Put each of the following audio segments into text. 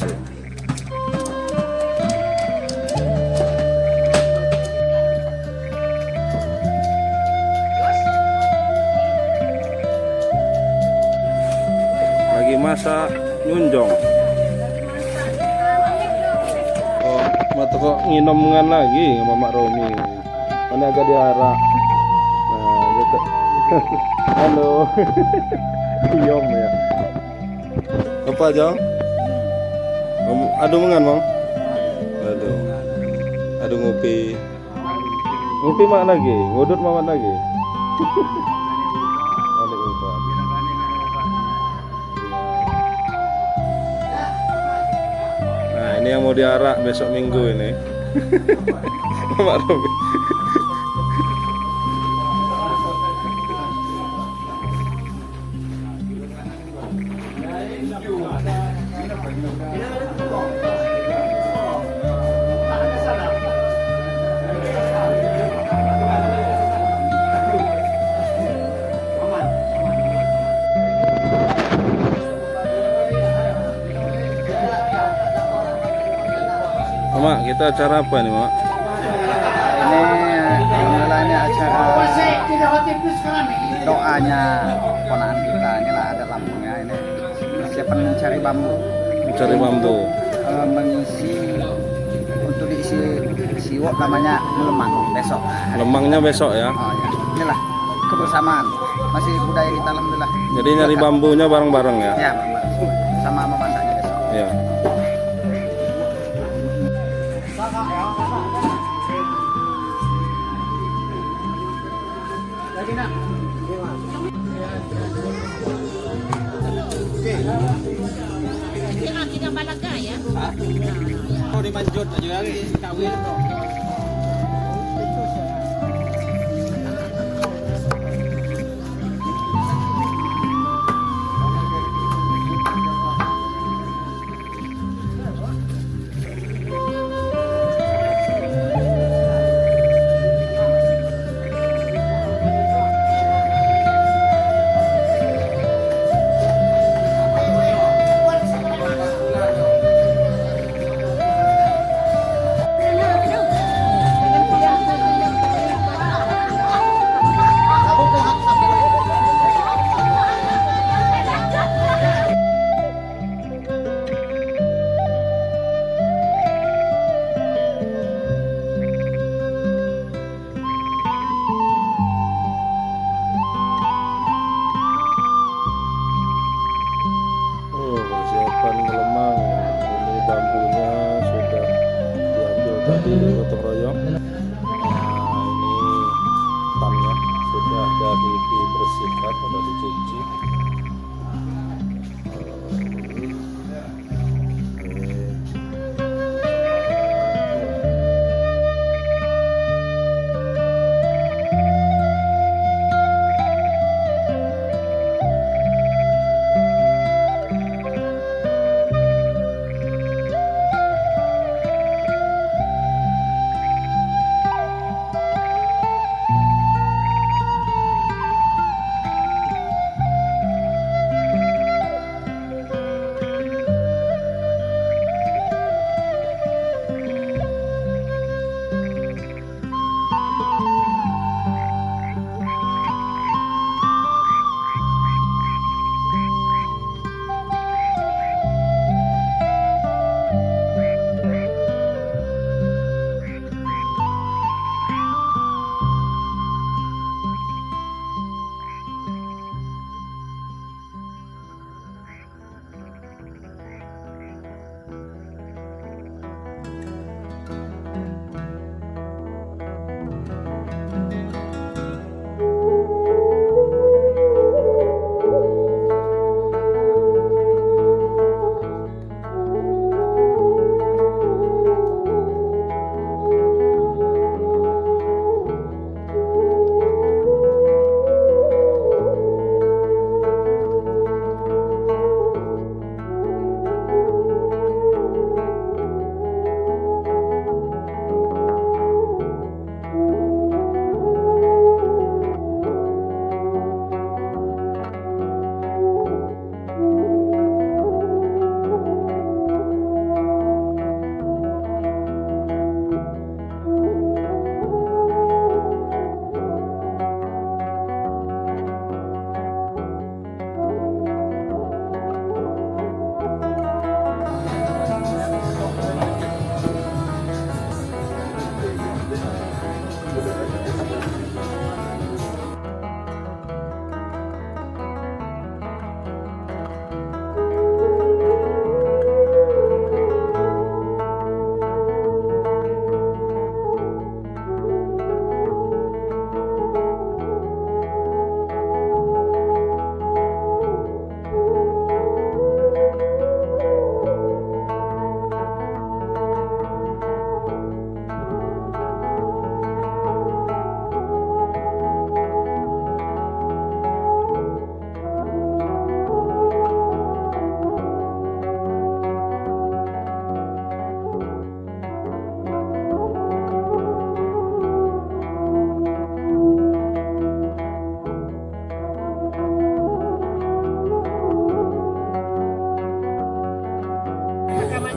Lagi masak nyunjong. Oh, mata kok nginomengan lagi sama Mak Romi. Mana agak diarak. Nah, gitu. Halo. Diam ya. Apa Jong? Aduh mengan, Bang. Aduh. Aduh ngopi. Ngopi mak lagi, ngudut mamat lagi. Nah, ini yang mau diarak besok Minggu ini. Mak Romi. Mak, kita acara apa nih, Mak? Ini acara doanya ponakan kita. Inilah ada lampunya ini. Persiapan mencari bambu. Mencari bambu. Mengisi untuk diisi siwok namanya lemang besok. Lemangnya besok ya. Oh ya. Inilah kebersamaan. Masih budaya kita alhamdulillah. Jadi nyari bambunya bareng-bareng ya? Ya, sama memasaknya besok. Ya. Kita balaga ya. Oh dimanjut aja lagi kawin. Persiapan lemang. Ini bambunya sudah diambil tadi gotong royong. Nah, ini tannya sudah dari dibersihkan, sudah dicuci.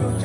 Apa?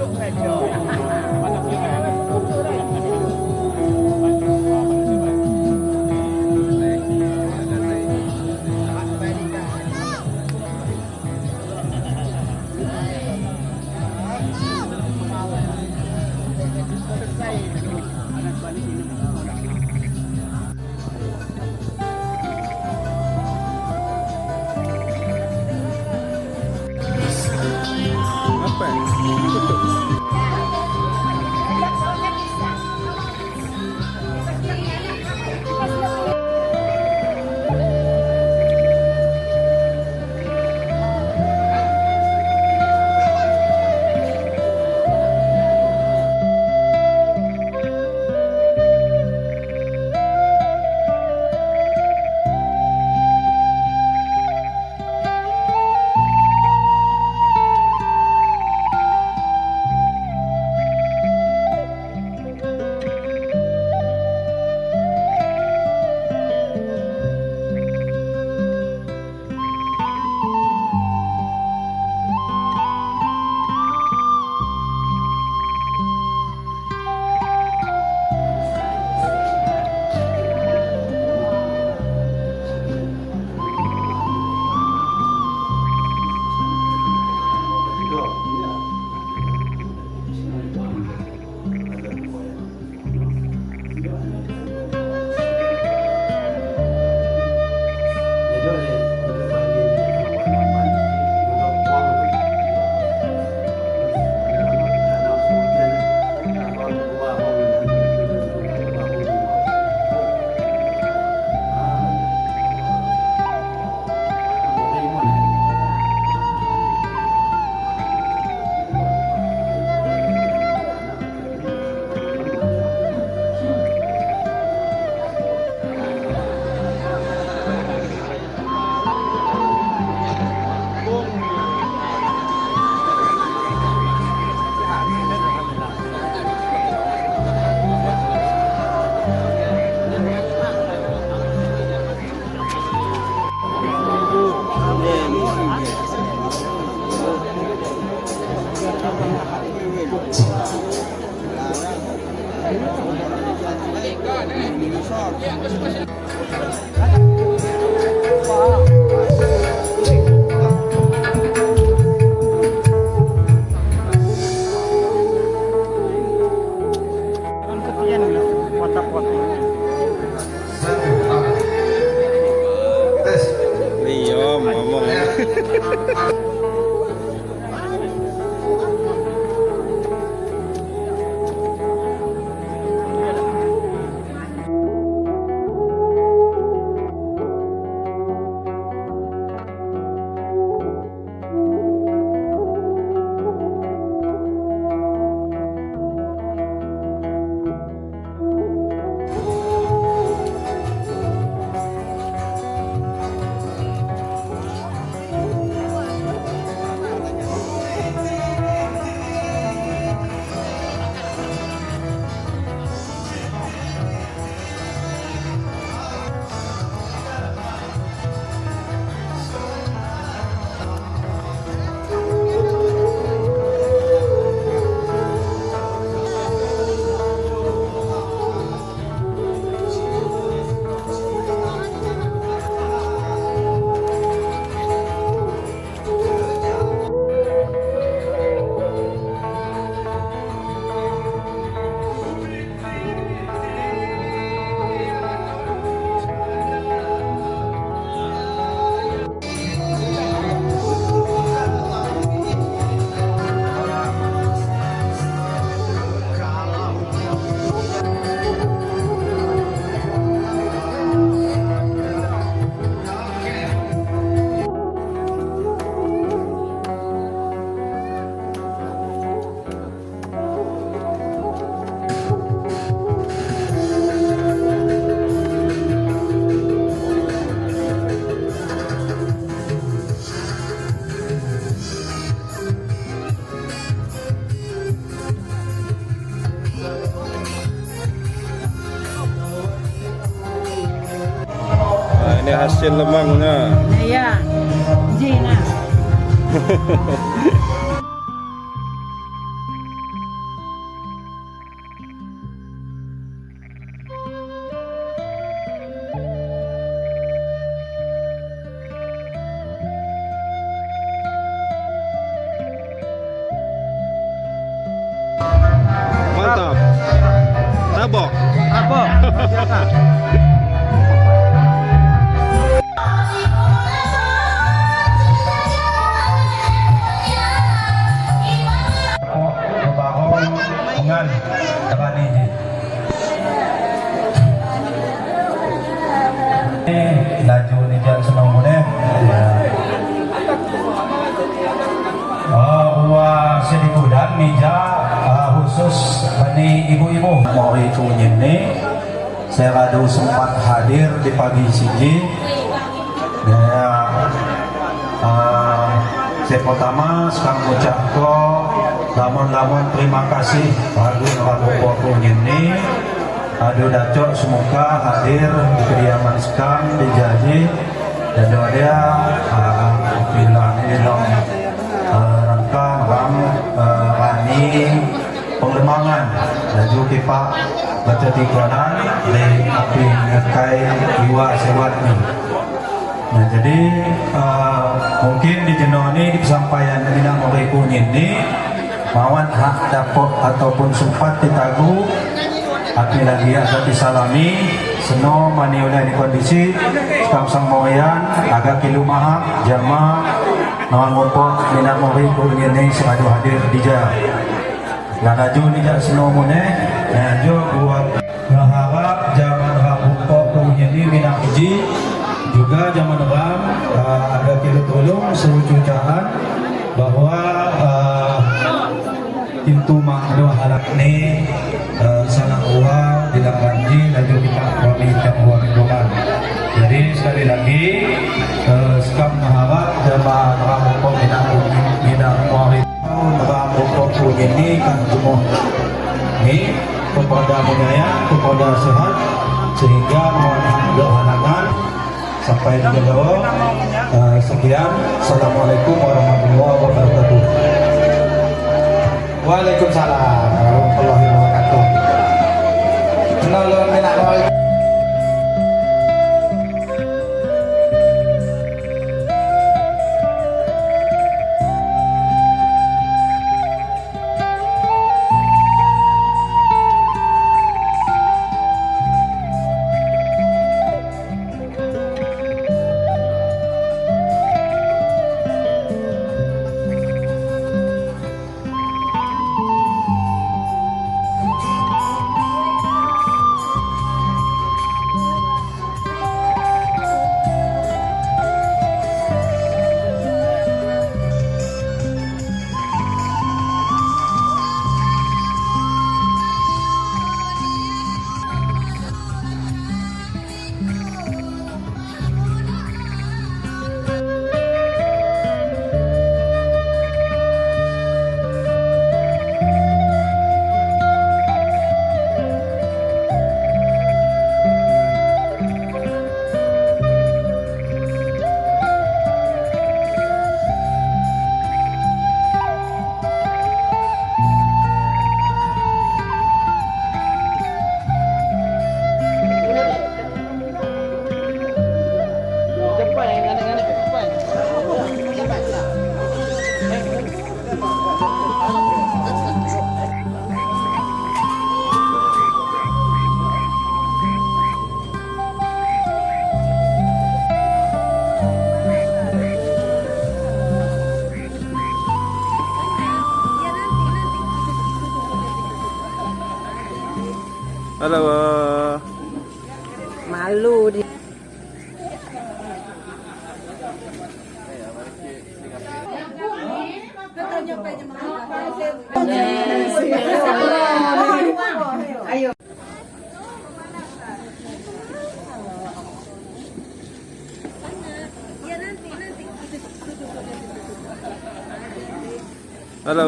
Apa tuh? Iya, ngomong. Nah, ini hasil lemangnya. Iya. Jina. Tabok. Apa? Biasa. Dengan Tabani laju ni jalan senang mudah. Buah sedikit dan meja khusus bagi ibu-ibu mau itu ini saya rada sempat hadir di pagi sini. Saya pertama sekarang ucap lamun terima kasih bagi rabu ini. Aduh dacok semoga hadir di kediaman sekarang di Jaji dan dia bilang ini dong rangka rani pengembangan dan juga kita baca tikonan dari api ngekai jiwa sewat ni. Nah jadi mungkin di jenuh ini di pesampaian bidang mereka ini mawan hak dapat ataupun sempat ditagu api lagi agak disalami seno mani oleh di kondisi sekarang sang moyan agak kilu mahak jama nawan ngopo minat mereka ini sengaja hadir di jam nah laju ni jak seno mone nah jo buat berharap zaman rabu kok ini minat uji juga zaman ram ada kilu tolong sewujudan bahwa pintu makhluk harap ni sanak uang tidak ganji dan juga kita meminta uang minuman. Jadi sekali lagi sekam mengharap jemaah ramukok tidak muarid ramukok ini kan semua ini kepada budaya kepada sehat sehingga mohon halangan sampai di jawab. Sekian, assalamualaikum warahmatullahi wabarakatuh. Waalaikumsalam warahmatullahi wabarakatuh. Nolong minat mohon. Halo. Malu di. Ayo. Halo.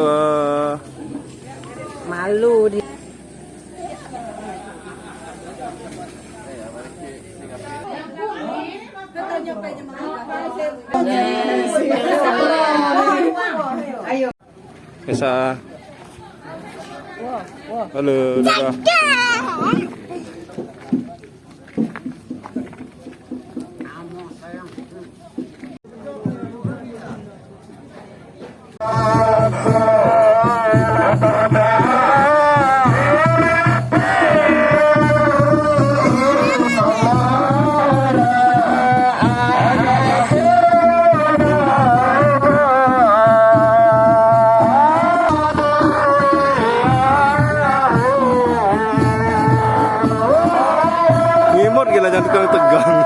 Malu di. Ayo. Bisa. Halo, dadah. nanti kalau tegang.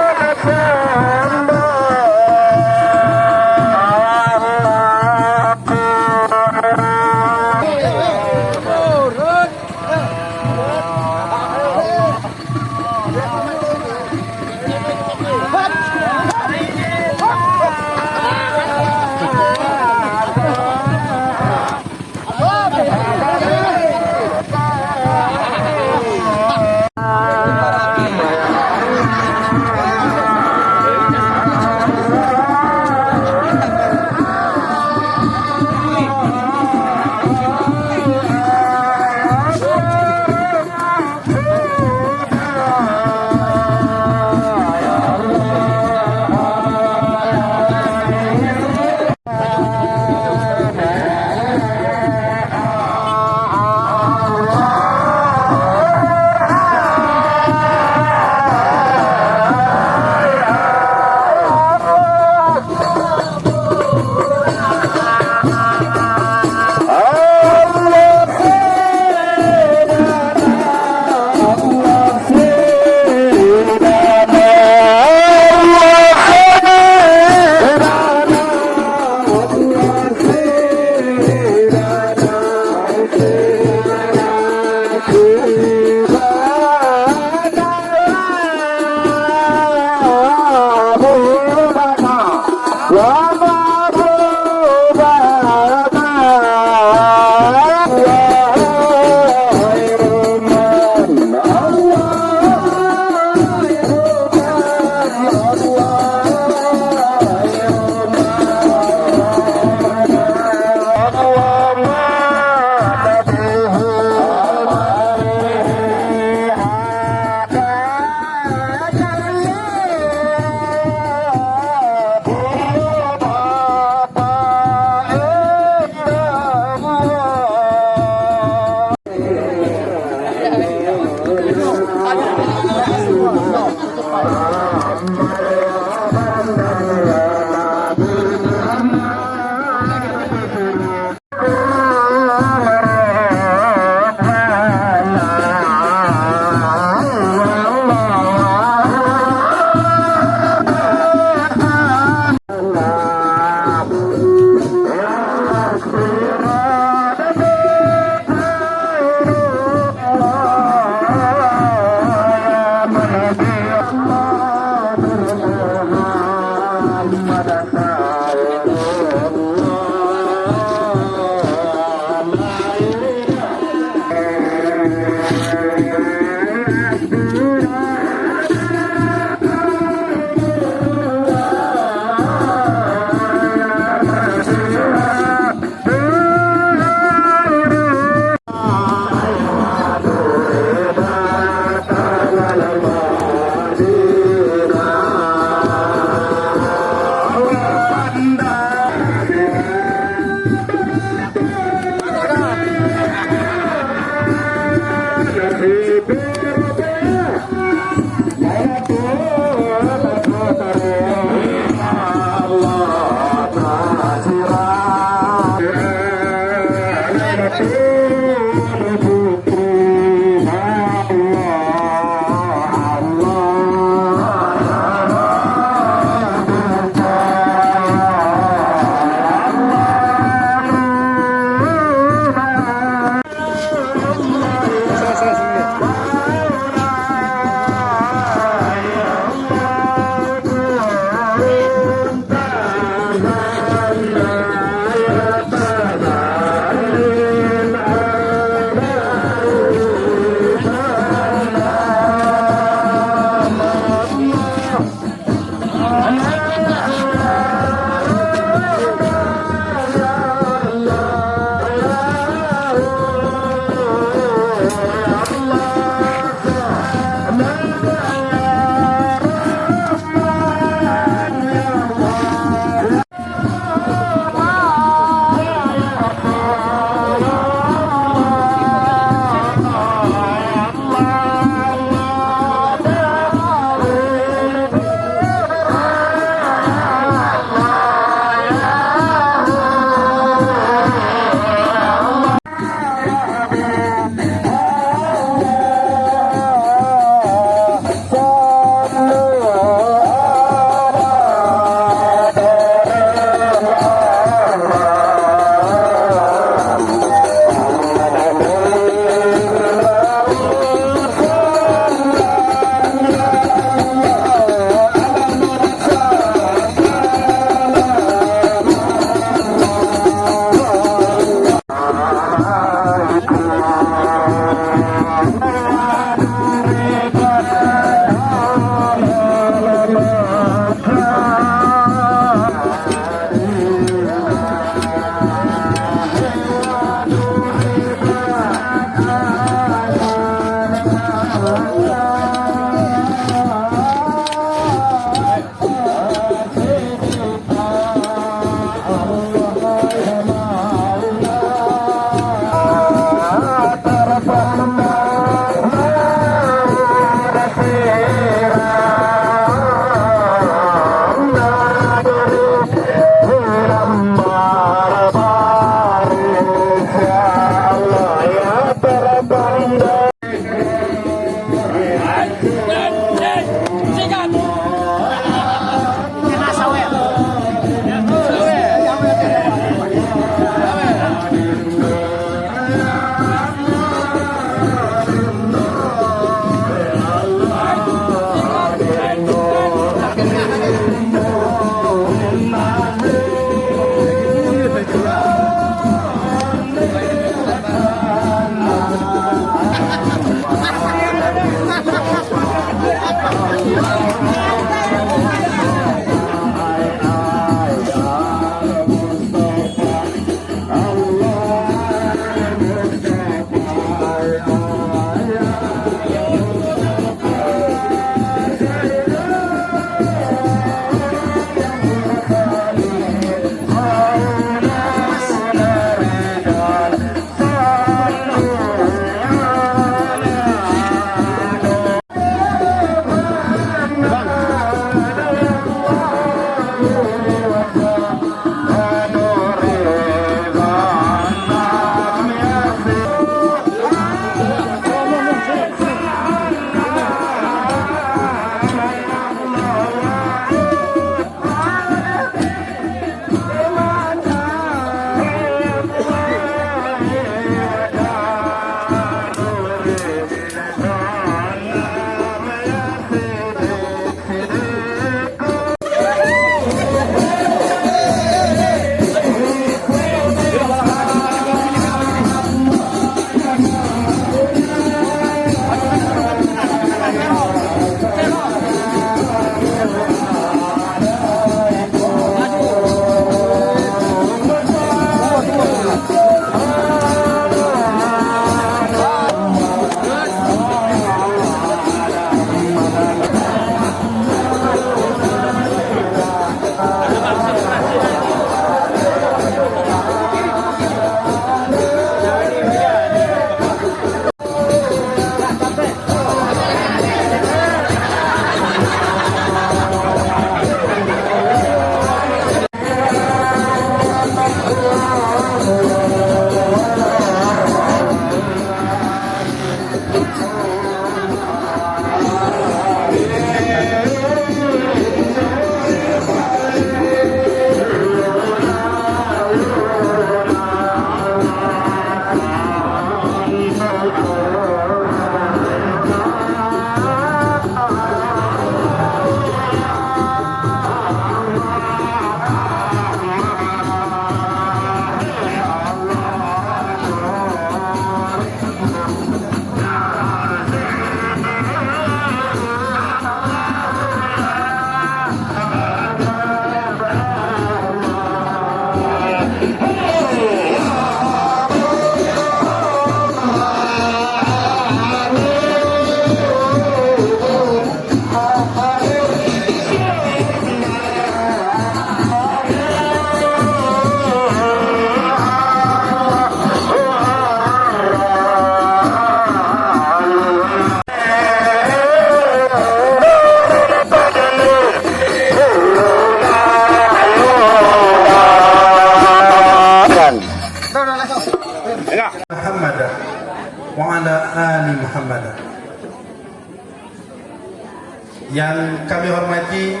Yang kami hormati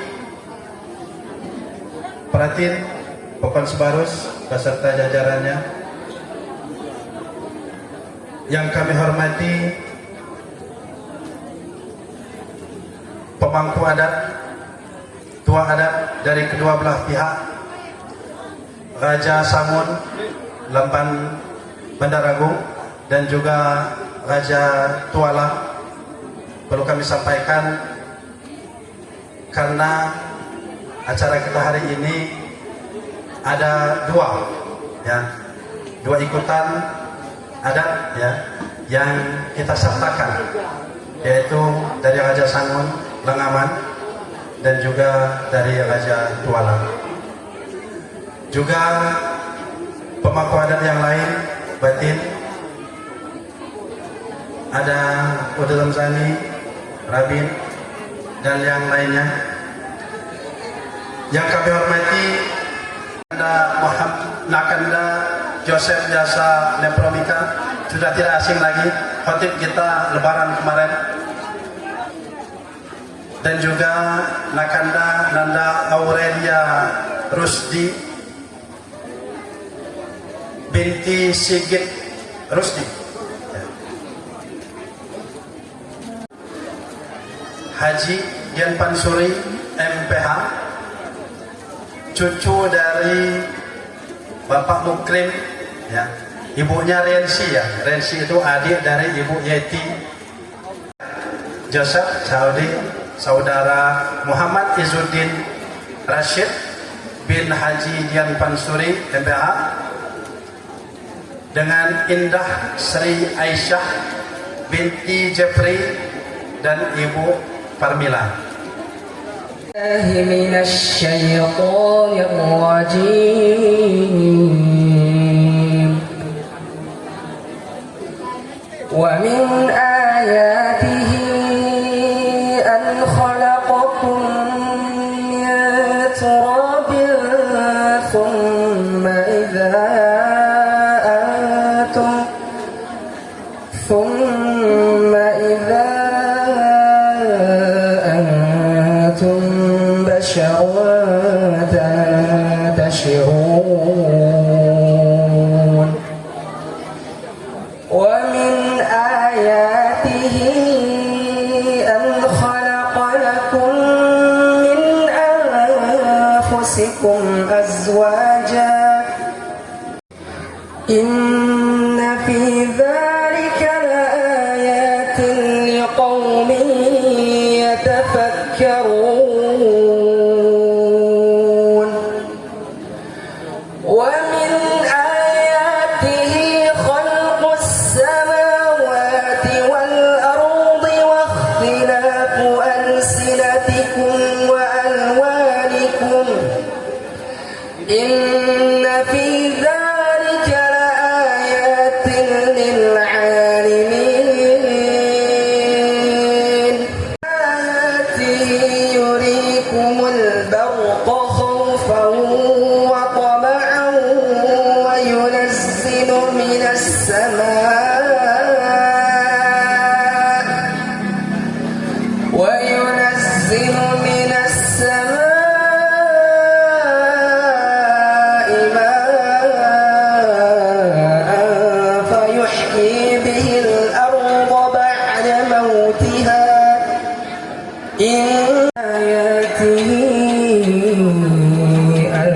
Pratin Pokon Sebarus beserta jajarannya. Yang kami hormati pemangku adat, tua adat dari kedua belah pihak, Raja Samun Lemban Bandar Agung dan juga Raja Tuala. Perlu kami sampaikan karena acara kita hari ini ada dua ikutan adat ya yang kita sertakan, yaitu dari Raja Sangun Lengaman dan juga dari Raja Tuala. Juga pemangku adat yang lain Batin, ada Udul Zamzani, Rabin dan yang lainnya. Yang kami hormati Nakanda Joseph Jasa Nepromika, sudah tidak asing lagi khotib kita lebaran kemarin. Dan juga Nakanda Nanda Aurelia Rusdi binti Sigit Rusdi, Haji Dian Pansuri MPH, cucu dari Bapak Mukrim ya, ibunya Rensi ya. Rensi itu adik dari Ibu Yeti. Joseph Saudi, saudara Muhammad Izuddin Rashid bin Haji Dian Pansuri MPH, dengan Indah Sri Aisyah binti Jeffrey dan Ibu Parmila. من الشيطان الرجيم ومن آياته أن خلقكم من تراب ثم إذا تنتشرون ومن آياته أن خلق لكم من أنفسكم أزواجا إن في ذلك لآيات لقوم يتفكرون ومن آياته خلق السماوات والأرض واختلاف ألسنتكم وألوانكم إن في ذلك لآيات للعالمين آياته يريكم البرق خوفا وطمعا وينزل من السماء ماء فيحيي به الأرض بعد موتها إن آياته أن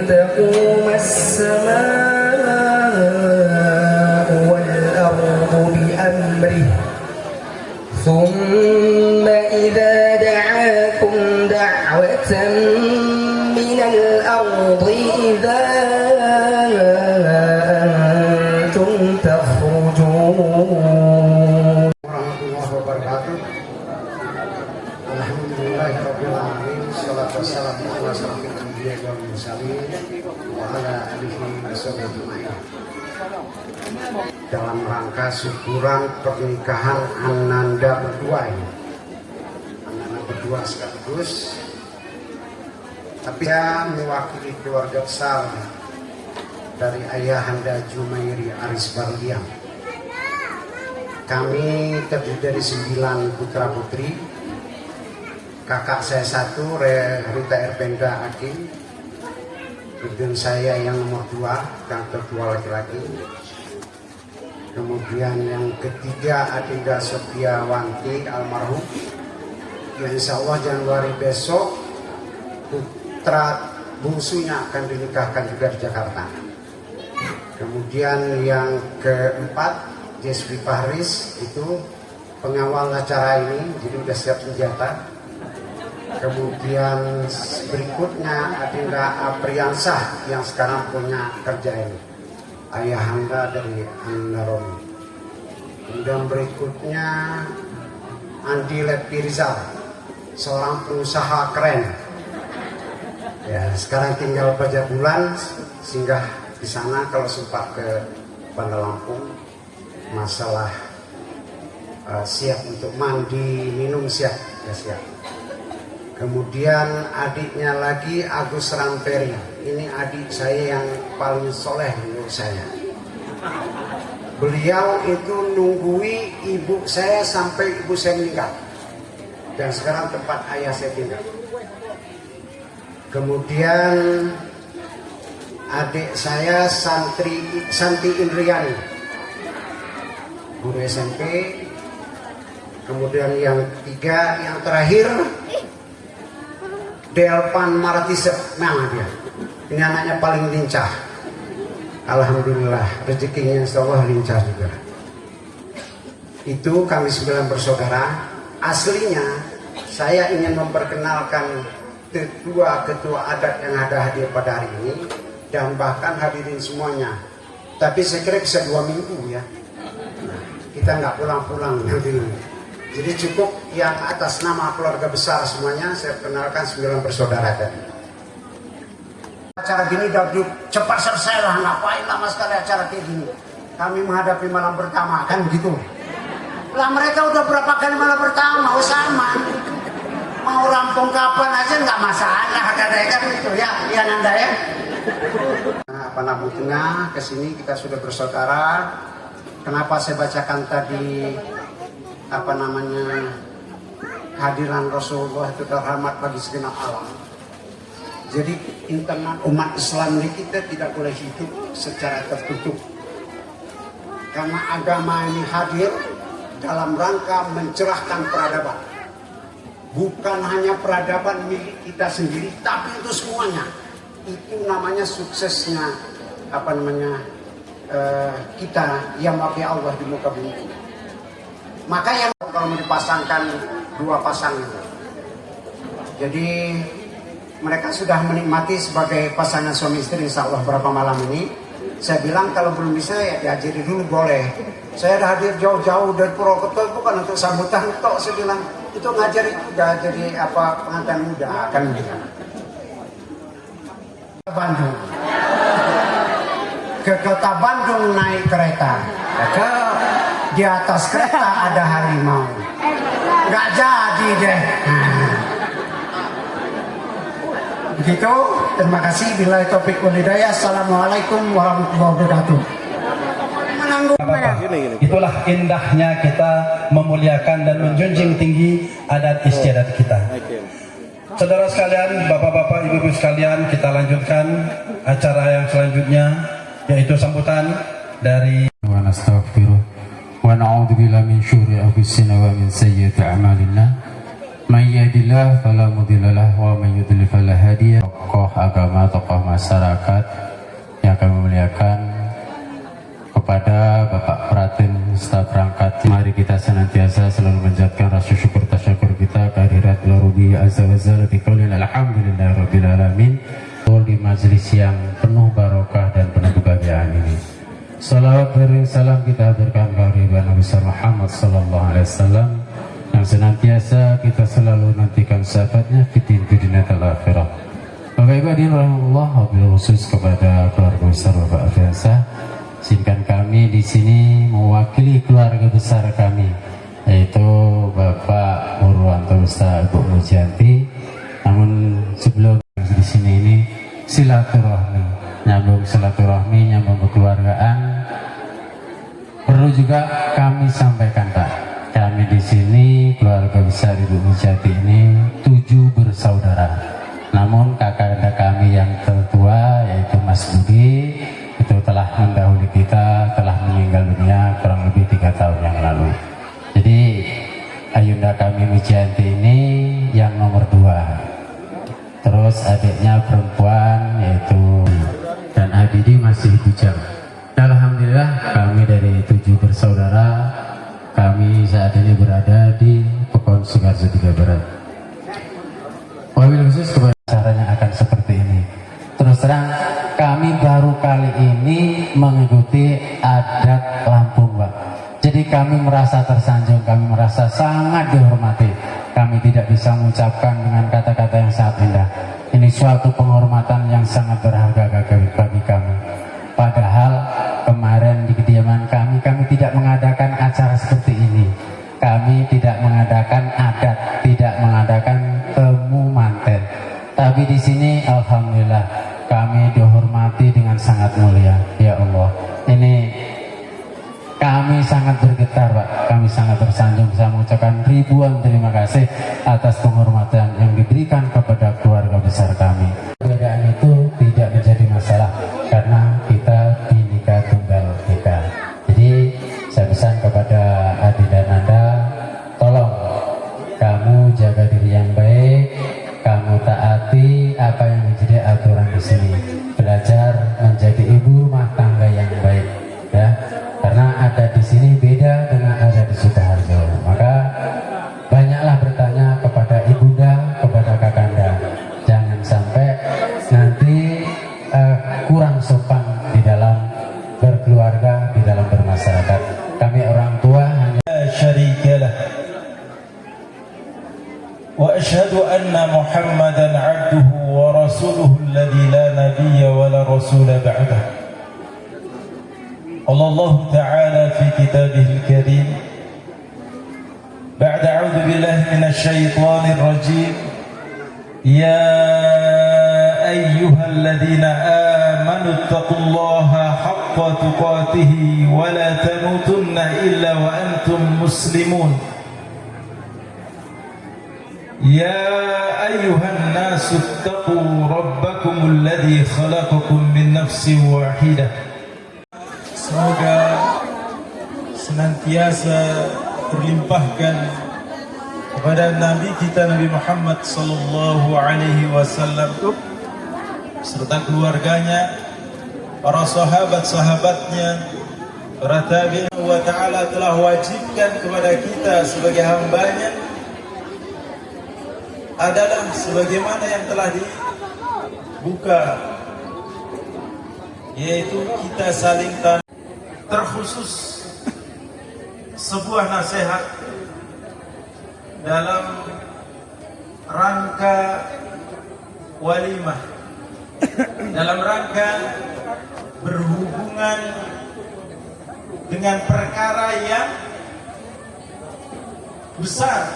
تقوم السماء والأرض بأمره ثم إذا دعاكم دعوة من الأرض إذا أنتم تخرجون. Warahmatullahi wabarakatuh. Alhamdulillahirabbil alamin. Shalatu wassalamu ala asyrofil anbiya'i wal mursalin wa ala alihi washabbihi. Dalam rangka syukuran pernikahan Ananda berdua ini, Ananda berdua sekaligus, tapi saya mewakili keluarga besar dari Ayahanda Jumairi Aris Barlian. Kami terdiri dari 9 putra putri kakak saya satu, Rita Erpenda Akin. Kemudian saya yang nomor 2, yang kedua laki-laki. Kemudian yang ketiga Adinda Sophia Wanti almarhum. Ya insya Allah Januari besok putra bungsunya akan dinikahkan juga di Jakarta. Kemudian yang keempat Jespi Fahris, itu pengawal acara ini, jadi udah siap senjata. Kemudian berikutnya Adinda Apriansah yang sekarang punya kerja ini, ayahanda dari Anda Romi. Kemudian berikutnya Andi Leptirizal, seorang pengusaha keren. Ya, sekarang tinggal Baja Bulan, singgah di sana kalau sempat ke Bandar Lampung. Masalah siap untuk mandi, minum siap, ya siap. Kemudian adiknya lagi Agus Ramperi, ini adik saya yang paling soleh menurut saya. Beliau itu nunggui ibu saya sampai ibu saya meninggal, dan sekarang tempat ayah saya tinggal. Kemudian adik saya Santi Indriani, guru SMP. Kemudian yang ketiga, yang terakhir Delpan Maratise, nah dia. Ini anaknya paling lincah. Alhamdulillah, rezekinya insyaallah lincah juga. Itu kami 9 bersaudara. Aslinya saya ingin memperkenalkan ketua adat yang ada hadir pada hari ini dan bahkan hadirin semuanya. Tapi saya kira bisa 2 minggu ya. Kita nggak pulang-pulang nanti. Jadi cukup yang atas nama keluarga besar semuanya saya kenalkan 9 bersaudara tadi. Acara gini udah cepat selesai lah, ngapain lama sekali acara kayak gini. Kami menghadapi malam pertama kan begitu. Lah mereka udah berapa kali malam pertama, sama. Mau rampung kapan aja nggak masalah katanya kan gitu ya, ya Nanda ya. Nah, Panabut Tengah kesini kita sudah bersaudara. Kenapa saya bacakan tadi hadiran Rasulullah itu terhormat bagi segenap alam. Jadi internal umat Islam ini kita tidak boleh hidup secara tertutup, karena agama ini hadir dalam rangka mencerahkan peradaban. Bukan hanya peradaban milik kita sendiri, tapi itu semuanya. Itu namanya suksesnya kita yang mati Allah di muka bumi. Maka yang kalau dipasangkan 2 pasang itu, jadi mereka sudah menikmati sebagai pasangan suami istri insya Allah berapa malam ini. Saya bilang kalau belum bisa ya diajari dulu boleh. Saya udah hadir jauh-jauh dari Purwokerto bukan untuk sambutan tok, saya bilang itu ngajari juga jadi pengantin muda kan gitu. Bandung, ke kota Bandung naik kereta, di atas kereta ada harimau, nggak jadi deh. Begitu, terima kasih. Bila topik walhidayah. Assalamualaikum warahmatullahi wabarakatuh. Itulah indahnya kita memuliakan dan menjunjung tinggi adat istiadat kita. Saudara sekalian, bapak-bapak, ibu-ibu sekalian, kita lanjutkan acara yang selanjutnya, yaitu sambutan dari wa nastaghfiruh wa na'udzu billahi min syururi anfusina wa min sayyiati a'malina. Man yahdihillahu fala mudilla lahu wa man yudlil fala hadiya. Tokoh agama, tokoh masyarakat yang kami muliakan, kepada Bapak Pratin staf perangkat, mari kita senantiasa selalu menjadikan rasa syukur tasyakur kita kehadirat Rabbi azza wa jalla bi qaulin alhamdulillahirabbil alamin. Di majelis yang penuh barokah dan penuh kebahagiaan ini, salawat dan salam kita haturkan kepada Nabi Muhammad sallallahu alaihi wasallam yang senantiasa kita selalu nantikan syafaatnya fitin dunia dan akhirat. Bapak Ibu hadirin rahimahullah, wabil khusus kepada keluarga besar Bapak Afiansah. Izinkan kami di sini mewakili keluarga besar kami, yaitu Bapak Murwanto Ustaz Ibu Mujianti. Namun sebelum di sini ini silaturahmi, nyambung kekeluargaan perlu juga kami sampaikan Pak. Kami kami di sini keluarga besar Ibu Mijiati ini 7 bersaudara. Namun kakak kami yang tertua yaitu Mas Budi itu telah mendahului kita, telah meninggal dunia kurang lebih 3 tahun yang lalu. Jadi ayunda kami Mijiati ini yang nomor 2. Terus adiknya perempuan yaitu dan Adidi masih bujang. Alhamdulillah kami dari 7 bersaudara, kami saat ini berada di Pekon Sukoharjo 3 Barat. Wabil khusus kepada caranya akan seperti ini. Terus terang kami baru kali ini mengikuti adat Lampung, Pak. Jadi kami merasa tersanjung, kami merasa sangat dihormati. Kami tidak bisa mengucapkan dengan kata-kata yang sangat indah. Ini suatu penghormatan yang sangat berharga bagi kami. Padahal kemarin di kediaman kami tidak mengadakan acara seperti ini. Kami tidak mengadakan adat, tidak mengadakan temu manten. Tapi di sini alhamdulillah kami dihormati dengan sangat mulia. Ya Allah, ini kami sangat bergetar, Pak. Kami sangat tersanjung bisa mengucapkan ribuan terima kasih atas penghormatan yang diberikan kepada keluarga besar kami. Perbedaan itu tidak menjadi masalah karena kita Bhinneka Tunggal Ika. Jadi saya pesan kepada Adi dan Nanda, tolong kamu jaga diri yang baik, kamu taati apa yang menjadi aturan di sini. Belajar menjadi ibu rumah tangga yang baik, ya. Karena ada di sini beda dengan ada di Sukoharjo. Maka banyaklah bertanya kepada ibunda, kepada kakanda. Jangan sampai nanti kurang sopan di dalam berkeluarga, di dalam bermasyarakat. Kami orang tua hanya syarikalah wa asyhadu anna Muhammadan abduhu wa rasuluhu alladzi la nabiyya wa la rasula ba'dahu. Allah Ta'ala fi kitabihil karim ba'da a'udzu billahi minasy syaithanir rajim ya ayyuhalladzina amanu taqullaha haqqa tuqatih wa la tamutunna illa wa antum muslimun ya ayyuhan nasu taqu rabbakumul ladzi khalaqakum min nafsin wahidah. Semoga senantiasa terlimpahkan kepada Nabi kita Nabi Muhammad sallallahu alaihi wasallam serta keluarganya, para sahabat-sahabatnya, para tabi'in. Wa ta'ala telah wajibkan kepada kita sebagai hambanya adalah sebagaimana yang telah dibuka, yaitu kita saling terkhusus sebuah nasihat dalam rangka walimah, dalam rangka berhubungan dengan perkara yang besar,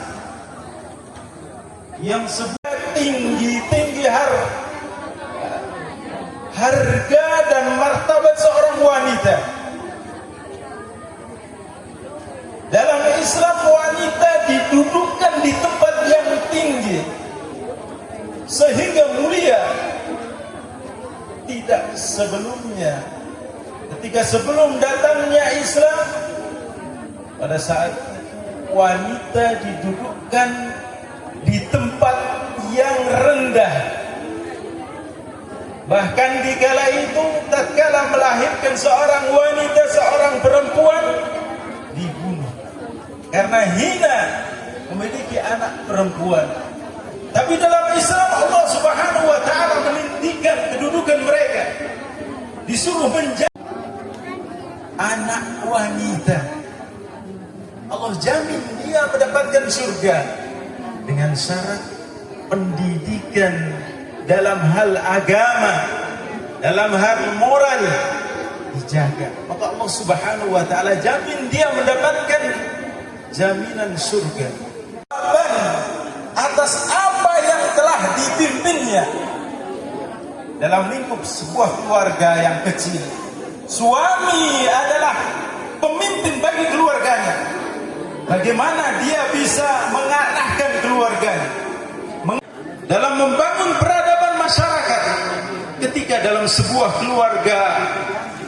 yang sebuah tinggi harga dan martabat seorang wanita. Dalam Islam wanita didudukkan di tempat yang tinggi sehingga mulia. Tidak sebelumnya, ketika sebelum datangnya Islam, pada saat wanita didudukkan di tempat yang rendah. Bahkan di kala itu tatkala melahirkan seorang wanita, seorang perempuan dibunuh karena hina memiliki anak perempuan. Tapi dalam Islam Allah Subhanahu wa taala meninggikan kedudukan mereka, disuruh menjadi anak wanita. Allah jamin dia mendapatkan surga dengan syarat pendidikan dalam hal agama, dalam hal moral dijaga. Maka Allah Subhanahu wa taala jamin dia mendapatkan jaminan surga atas apa yang telah dipimpinnya dalam lingkup sebuah keluarga yang kecil. Suami adalah pemimpin bagi keluarganya, bagaimana dia bisa mengarahkan keluarganya dalam membangun peradaban masyarakat. Ketika dalam sebuah keluarga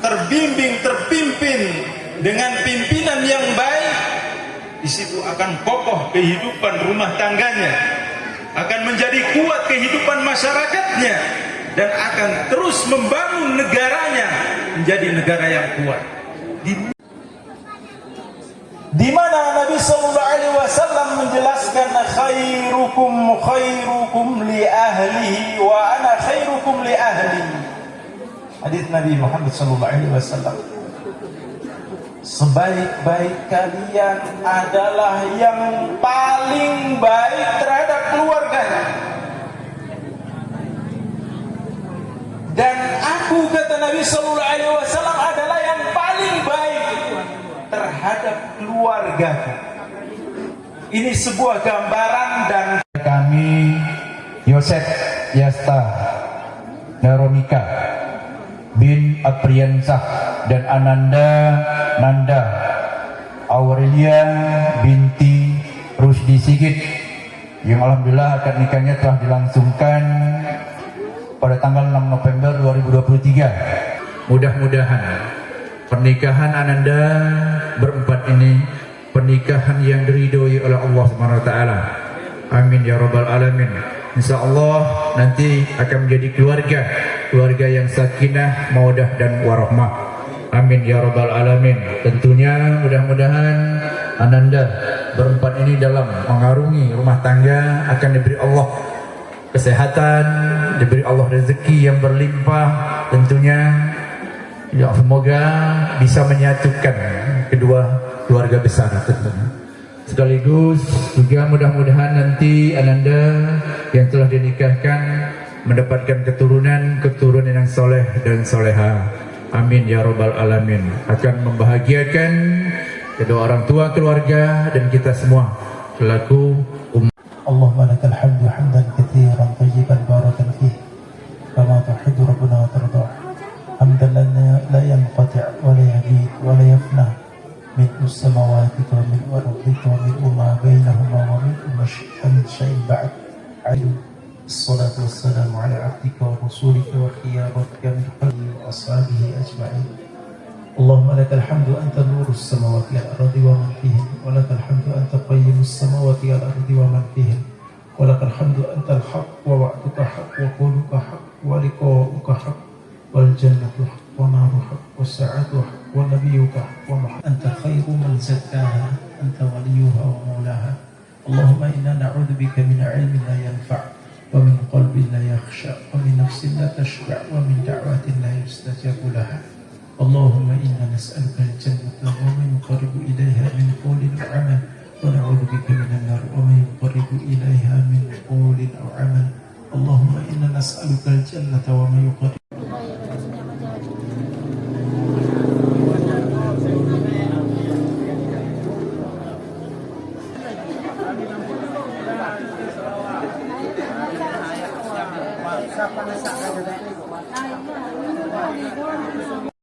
terpimpin dengan pimpinan yang baik, di situ akan kokoh kehidupan rumah tangganya, akan menjadi kuat kehidupan masyarakatnya, dan akan terus membangun negaranya menjadi negara yang kuat. Di mana Nabi sallallahu alaihi wasallam menjelaskan khairukum li ahlihi wa ana khairukum li ahli. Hadis Nabi Muhammad sallallahu alaihi wasallam. Sebaik-baik kalian adalah yang paling baik terhadap keluarganya. Dan aku, kata Nabi sallallahu alaihi wasallam, adalah yang paling baik terhadap keluarga. Ini sebuah gambaran. Dan kami Yosef Yasta Naromika bin Apriansah dan Ananda Nanda Aurelia binti Rusdi Sigit, yang alhamdulillah akad nikahnya telah dilangsungkan pada tanggal 6 November 2023. Mudah-mudahan pernikahan Ananda berempat ini pernikahan yang diridhoi oleh Allah Subhanahu wa taala. Amin ya rabbal alamin. Insyaallah nanti akan menjadi keluarga yang sakinah, mawaddah dan warahmah. Amin ya rabbal alamin. Tentunya mudah-mudahan Ananda berempat ini dalam mengarungi rumah tangga akan diberi Allah kesehatan, diberi Allah rezeki yang berlimpah tentunya. Ya, semoga bisa menyatukan kedua keluarga besar tentunya. Sekaligus juga mudah-mudahan nanti Ananda yang telah dinikahkan mendapatkan keturunan yang soleh dan soleha. Amin ya rabbal alamin. Akan membahagiakan kedua orang tua, keluarga, dan kita semua selaku umat. Allahumma lakal hamdu hamdan katsiran tayyiban barakan fihi kama tuhibbu rabbuna wa tardah. Hamdan la yanqati' wa la yabid wa la yafna mil'u samawati wa mil'u al-ardi wa mil'u ma bainahuma wa mil'u ma syi'ta min syai'in ba'd. Assalatu wassalamu ala abdika wa rasulika wa khiyaratika min khalqika wa ashabihi ajma'in. Allahumma lakal hamdu anta nurus samawati wal ardi wa man fihin, wa lakal hamdu anta qayyimus samawati wal ardi wa man fihin, wa lakal hamdu anta al-haq wa wa'duka haq wa qawluka haq wa liqa'uka haq wal jannatu haq wa naru haq wa sa'atu haq wa nabiyyuka haq wa muhammad anta khairu man zakkaha anta waliyuha wa mawlaha. Allahumma inna na'udzubika min 'ilmin la yanfa' wa min qalbin la yakhsha wa min nafsin la tashba' wa min da'watin la yustajabu laha. Allahumma inna nas'aluka al-jannata wa ma yuqarribu ilayha min qawlin aw 'amal wa na'udzu bika minan nar wa ma yuqarribu ilayha min qawlin aw 'amal. Allahumma inna nas'aluka al-jannata wa ma yuqarribu